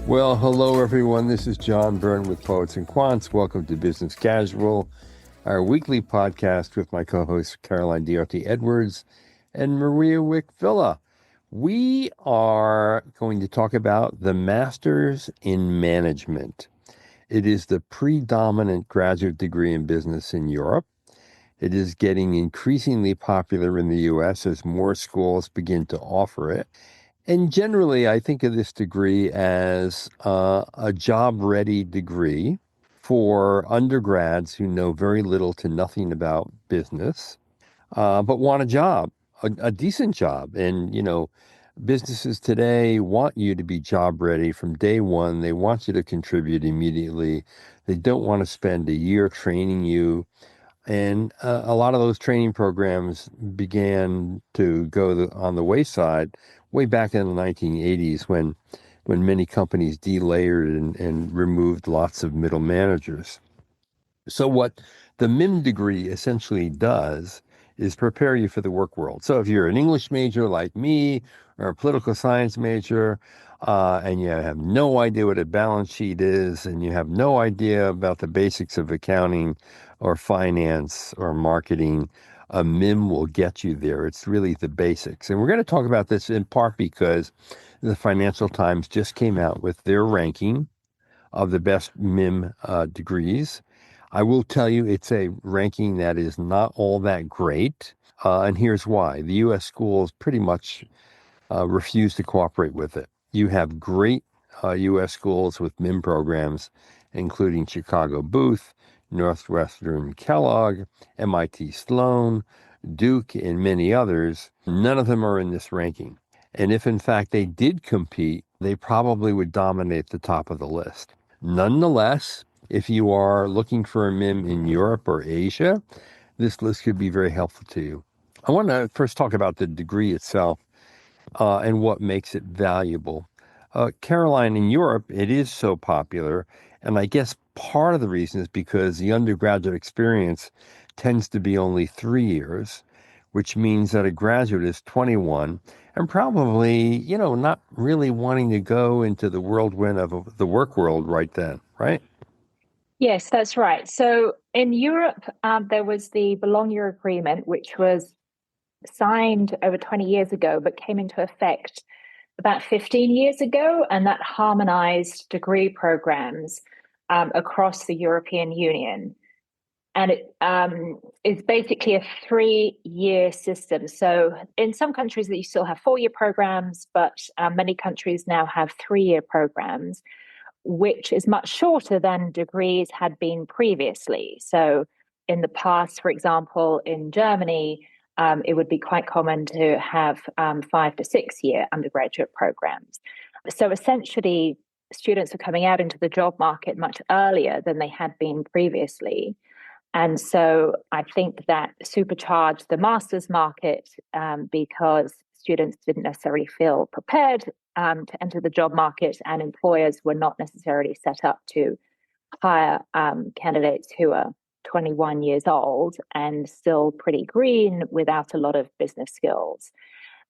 Well, hello everyone. This is John Byrne with Poets and Quants. Welcome to Business Casual, our weekly podcast with my co-hosts Caroline Diarty Edwards and Maria Wick Villa. We are going to talk about the Masters in Management. It is the predominant graduate degree in business in Europe. It is getting increasingly popular in the US as more schools begin to offer it. And generally, I think of this degree as a job-ready degree for undergrads who know very little to nothing about business, but want a job, a decent job. And, businesses today want you to be job-ready from day one. They want you to contribute immediately. They don't want to spend a year training you. And a lot of those training programs began to go on the wayside way back in the 1980s when many companies delayered and removed lots of middle managers. So what the MIM degree essentially does is prepare you for the work world. So if you're an English major like me or a political science major, and you have no idea what a balance sheet is, and you have no idea about the basics of accounting or finance or marketing, a MIM will get you there. It's really the basics. And we're going to talk about this in part because the Financial Times just came out with their ranking of the best MIM degrees. I will tell you it's a ranking that is not all that great. And here's why. The U.S. schools pretty much refuse to cooperate with it. You have great U.S. schools with MIM programs, including Chicago Booth, Northwestern Kellogg, MIT Sloan, Duke, and many others. None of them are in this ranking. And if in fact they did compete, they probably would dominate the top of the list. Nonetheless, if you are looking for a MIM in Europe or Asia, this list could be very helpful to you. I want to first talk about the degree itself and what makes it valuable. Caroline, in Europe, it is so popular, and I guess part of the reason is because the undergraduate experience tends to be only 3 years, which means that a graduate is 21 and probably, not really wanting to go into the whirlwind of the work world right then, right? Yes, that's right. So in Europe, there was the Bologna Agreement, which was signed over 20 years ago, but came into effect about 15 years ago, and that harmonized degree programs across the European Union. And it is basically a 3-year system. So in some countries, you still have 4-year programs, but many countries now have 3-year programs, which is much shorter than degrees had been previously. So in the past, for example, in Germany, it would be quite common to have 5 to 6-year undergraduate programs. So essentially, students are coming out into the job market much earlier than they had been previously. And so I think that supercharged the master's market because students didn't necessarily feel prepared to enter the job market, and employers were not necessarily set up to hire candidates who are 21 years old and still pretty green without a lot of business skills.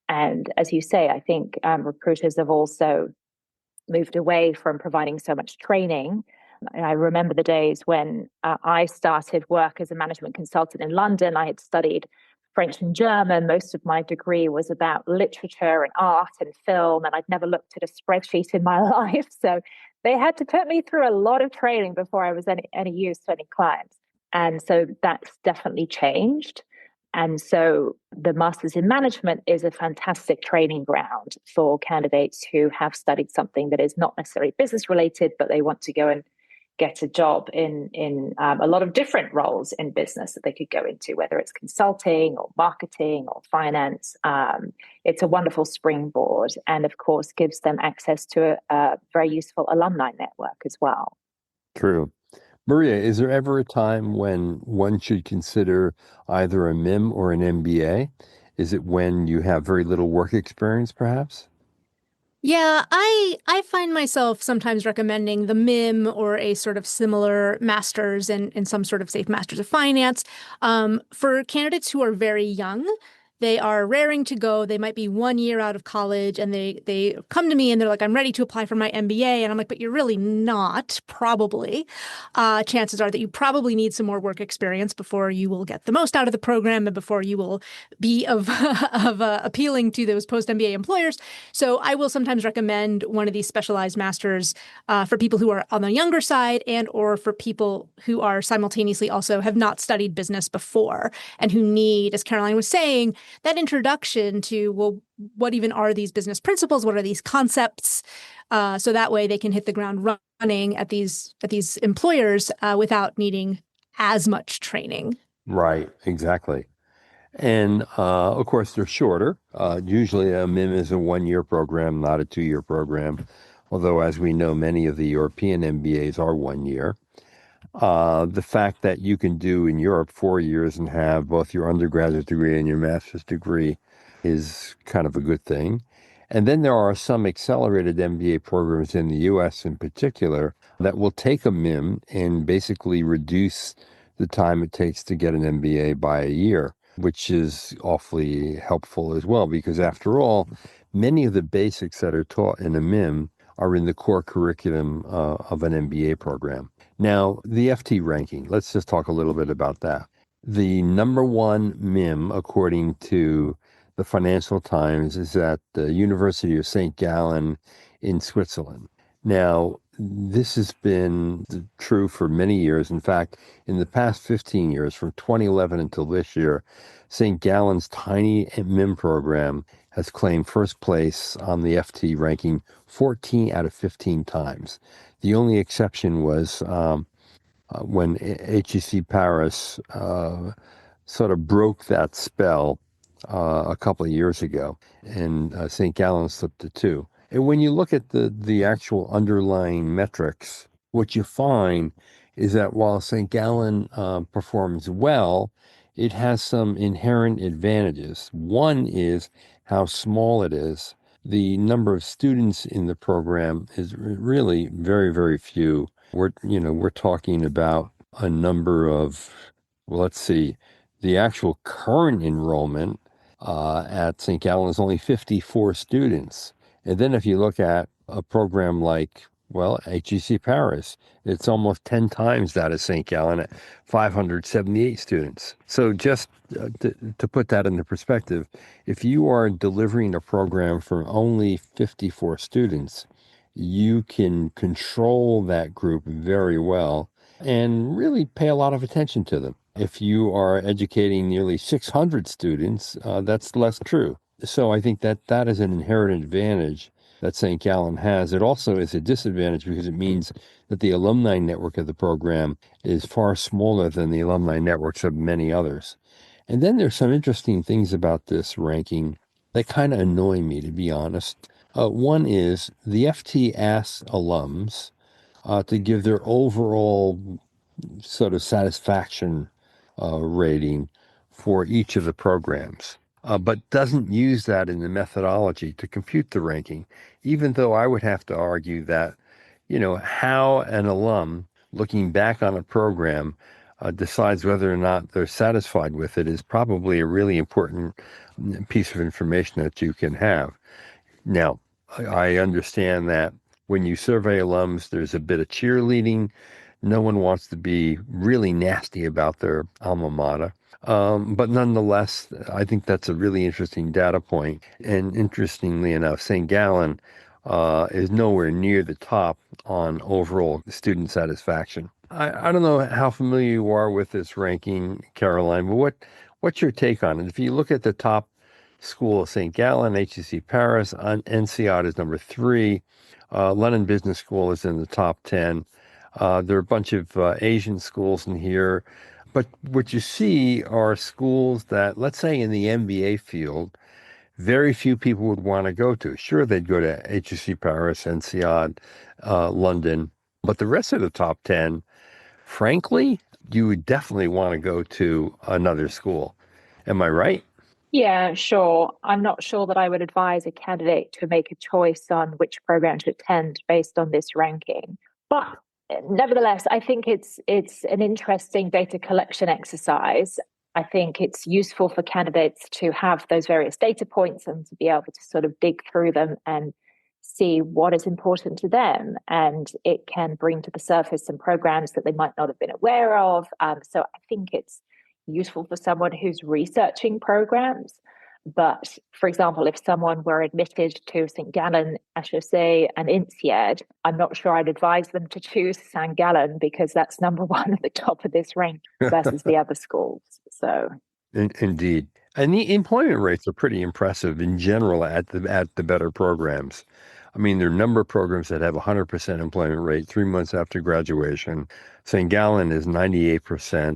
And as you say, I think recruiters have also moved away from providing so much training. And I remember the days when I started work as a management consultant in London. I had studied French and German. Most of my degree was about literature and art and film, and I'd never looked at a spreadsheet in my life. So they had to put me through a lot of training before I was any use to any clients. And so that's definitely changed. And so the Masters in Management is a fantastic training ground for candidates who have studied something that is not necessarily business related, but they want to go and get a job in a lot of different roles in business that they could go into, whether it's consulting or marketing or finance. It's a wonderful springboard, and of course gives them access to a very useful alumni network as well. True. Maria, is there ever a time when one should consider either a MIM or an MBA? Is it when you have very little work experience, perhaps? Yeah, I find myself sometimes recommending the MIM or a sort of similar master's in some sort of safe master's of finance for candidates who are very young They are raring to go. They might be 1 year out of college, and they come to me and they're like, I'm ready to apply for my MBA. And I'm like, but you're really not, probably. Chances are that you probably need some more work experience before you will get the most out of the program and before you will be of appealing to those post-MBA employers. So I will sometimes recommend one of these specialized masters for people who are on the younger side and or for people who are simultaneously also have not studied business before and who need, as Caroline was saying, that introduction to, well, what even are these business principles? What are these concepts? So that way they can hit the ground running at these employers without needing as much training. Right, exactly. And of course, they're shorter. Usually, a MIM is a 1 year program, not a 2 year program. Although, as we know, many of the European MBAs are 1 year. The fact that you can do in Europe 4 years and have both your undergraduate degree and your master's degree is kind of a good thing. And then there are some accelerated MBA programs in the US in particular that will take a MIM and basically reduce the time it takes to get an MBA by a year, which is awfully helpful as well, because after all, many of the basics that are taught in a MIM are in the core curriculum of an MBA program. Now, the FT ranking, let's just talk a little bit about that. The number one MIM, according to the Financial Times, is at the University of St. Gallen in Switzerland. Now, this has been true for many years. In fact, in the past 15 years, from 2011 until this year, St. Gallen's tiny MIM program has claimed first place on the FT ranking 14 out of 15 times. The only exception was when HEC Paris sort of broke that spell a couple of years ago, and St. Gallen slipped to two. And when you look at the actual underlying metrics, what you find is that while St. Gallen performs well, it has some inherent advantages. One is how small it is. The number of students in the program is really very, very few. We're talking about a number of, well, let's see, the actual current enrollment at St. Gallen is only 54 students. And then if you look at a program like, well, HEC Paris, it's almost 10 times that of St. Gallen at 578 students. So just to put that into perspective, if you are delivering a program for only 54 students, you can control that group very well and really pay a lot of attention to them. If you are educating nearly 600 students, that's less true. So I think that is an inherent advantage that St. Gallen has. It also is a disadvantage because it means that the alumni network of the program is far smaller than the alumni networks of many others. And then there's some interesting things about this ranking that kind of annoy me, to be honest. One is the FT asks alums to give their overall sort of satisfaction rating for each of the programs, but doesn't use that in the methodology to compute the ranking, even though I would have to argue that, how an alum looking back on a program decides whether or not they're satisfied with it is probably a really important piece of information that you can have. Now, I understand that when you survey alums, there's a bit of cheerleading. No one wants to be really nasty about their alma mater. But nonetheless, I think that's a really interesting data point. And interestingly enough, St. Gallen is nowhere near the top on overall student satisfaction. I don't know how familiar you are with this ranking, Caroline, but what's your take on it? If you look at the top school of St. Gallen, HEC Paris, NCOD is number 3. London Business School is in the top 10. There are a bunch of Asian schools in here. But what you see are schools that, let's say in the MBA field, very few people would want to go to. Sure, they'd go to HEC Paris, NCOD, London. But the rest of the top 10, frankly, you would definitely want to go to another school. Am I right? Yeah, sure. I'm not sure that I would advise a candidate to make a choice on which program to attend based on this ranking. But nevertheless, I think it's an interesting data collection exercise. I think it's useful for candidates to have those various data points and to be able to sort of dig through them and see what is important to them. And it can bring to the surface some programs that they might not have been aware of. So I think it's useful for someone who's researching programs. But for example, if someone were admitted to St. Gallen, HEC, and INSEAD, I'm not sure I'd advise them to choose St. Gallen because that's number one at the top of this rank versus the other schools. So, Indeed. And the employment rates are pretty impressive in general at the better programs. I mean, there are a number of programs that have 100% employment rate 3 months after graduation. St. Gallen is 98%,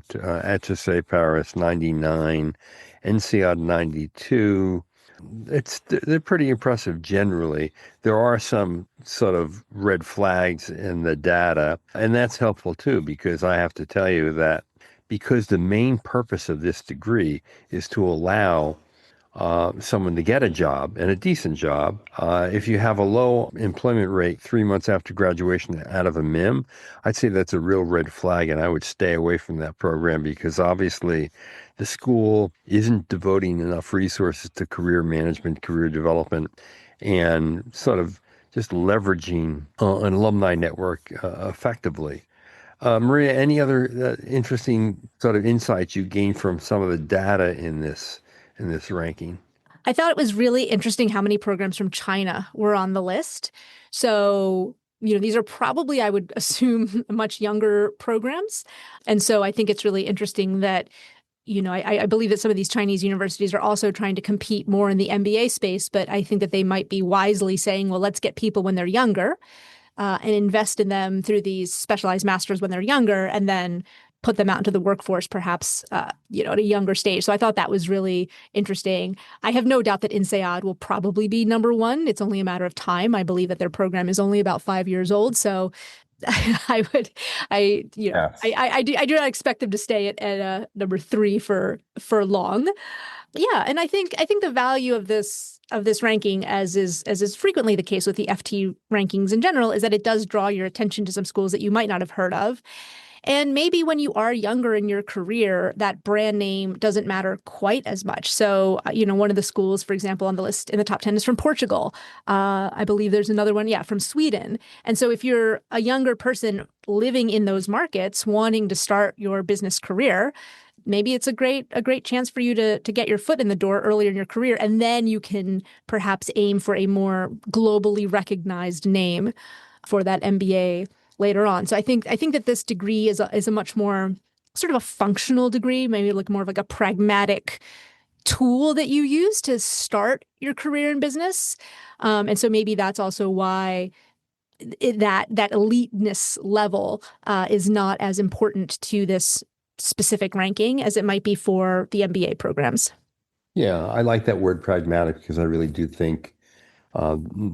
HSA Paris 99, NCOD 92. They're pretty impressive generally. There are some sort of red flags in the data, and that's helpful too, because I have to tell you that because the main purpose of this degree is to allow someone to get a job and a decent job. If you have a low employment rate 3 months after graduation out of a MIM, I'd say that's a real red flag, and I would stay away from that program because obviously the school isn't devoting enough resources to career management, career development, and sort of just leveraging an alumni network effectively. Maria, any other interesting sort of insights you gained from some of the data in this ranking? I thought it was really interesting how many programs from China were on the list. So, these are probably, I would assume, much younger programs. And so I think it's really interesting that, I believe that some of these Chinese universities are also trying to compete more in the MBA space, but I think that they might be wisely saying, well, let's get people when they're younger and invest in them through these specialized masters when they're younger, and then put them out into the workforce, perhaps, at a younger stage. So I thought that was really interesting. I have no doubt that INSEAD will probably be number one. It's only a matter of time. I believe that their program is only about 5 years old. So I do not expect them to stay at number three for long. Yeah, and I think the value of this ranking, as is frequently the case with the FT rankings in general, is that it does draw your attention to some schools that you might not have heard of. And maybe when you are younger in your career, that brand name doesn't matter quite as much. So, one of the schools, for example, on the list in the top 10 is from Portugal. I believe there's another one, from Sweden. And so if you're a younger person living in those markets, wanting to start your business career, maybe it's a great chance for you to get your foot in the door earlier in your career. And then you can perhaps aim for a more globally recognized name for that MBA later on. So I think that this degree is a much more sort of a functional degree, maybe like more of like a pragmatic tool that you use to start your career in business. And so maybe that's also why that eliteness level is not as important to this specific ranking as it might be for the MBA programs. Yeah, I like that word pragmatic because I really do think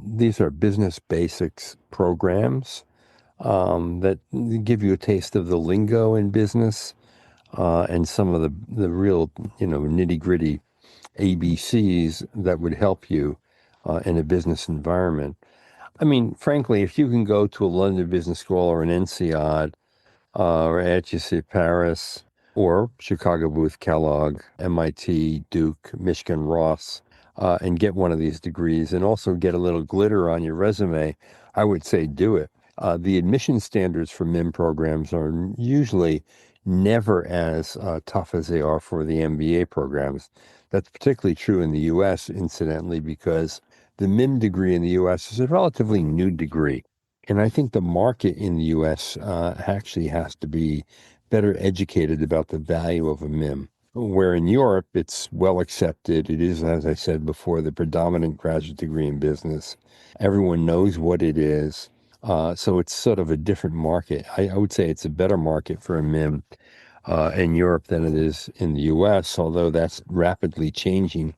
these are business basics programs that give you a taste of the lingo in business and some of the real, nitty gritty ABCs that would help you in a business environment. I mean, frankly, if you can go to a London Business School or an INSEAD or HEC Paris or Chicago Booth Kellogg, MIT, Duke, Michigan Ross, and get one of these degrees and also get a little glitter on your resume, I would say do it. The admission standards for MIM programs are usually never as tough as they are for the MBA programs. That's particularly true in the U.S., incidentally, because the MIM degree in the U.S. is a relatively new degree. And I think the market in the U.S. Actually has to be better educated about the value of a MIM. Where in Europe, it's well accepted. It is, as I said before, the predominant graduate degree in business. Everyone knows what it is. So it's sort of a different market. I would say it's a better market for a MIM in Europe than it is in the U.S., although that's rapidly changing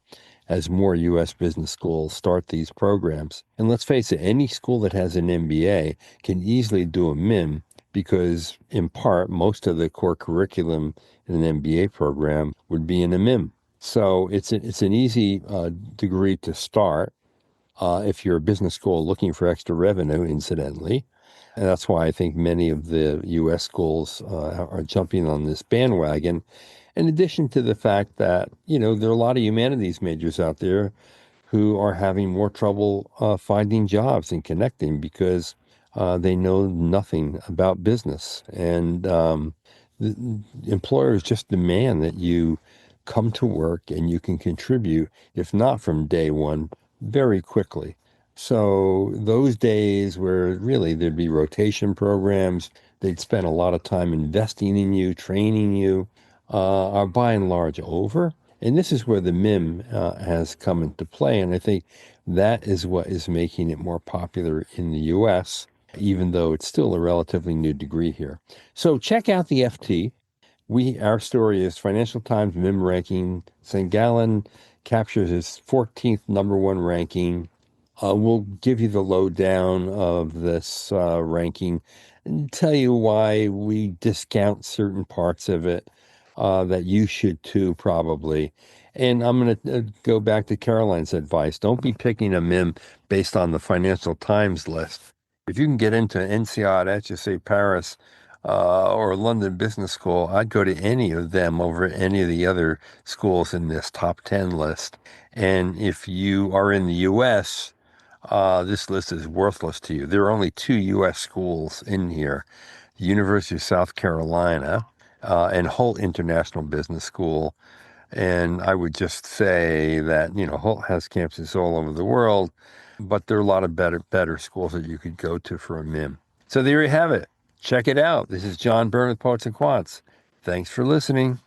as more U.S. business schools start these programs. And let's face it, any school that has an MBA can easily do a MIM because, in part, most of the core curriculum in an MBA program would be in a MIM. So it's an easy degree to start if you're a business school looking for extra revenue, incidentally. And that's why I think many of the U.S. schools are jumping on this bandwagon. In addition to the fact that, there are a lot of humanities majors out there who are having more trouble finding jobs and connecting because they know nothing about business. And the employers just demand that you come to work and you can contribute, if not from day one, very quickly. So those days where really there'd be rotation programs, they'd spend a lot of time investing in you, training you, are by and large over. And this is where the MIM has come into play. And I think that is what is making it more popular in the US, even though it's still a relatively new degree here. So check out the FT. Our story is Financial Times MIM ranking. St. Gallen captures its 14th number one ranking. We'll give you the lowdown of this ranking and tell you why we discount certain parts of it that you should too, probably. And I'm going to go back to Caroline's advice. Don't be picking a MIM based on the Financial Times list. If you can get into INSEAD, HSA Paris, or London Business School, I'd go to any of them over any of the other schools in this top 10 list. And if you are in the U.S., this list is worthless to you. There are only two U.S. schools in here, the University of South Carolina and Holt International Business School. And I would just say that, Holt has campuses all over the world, but there are a lot of better schools that you could go to for a MIM. So there you have it. Check it out. This is John Byrne with Poets and Quants. Thanks for listening.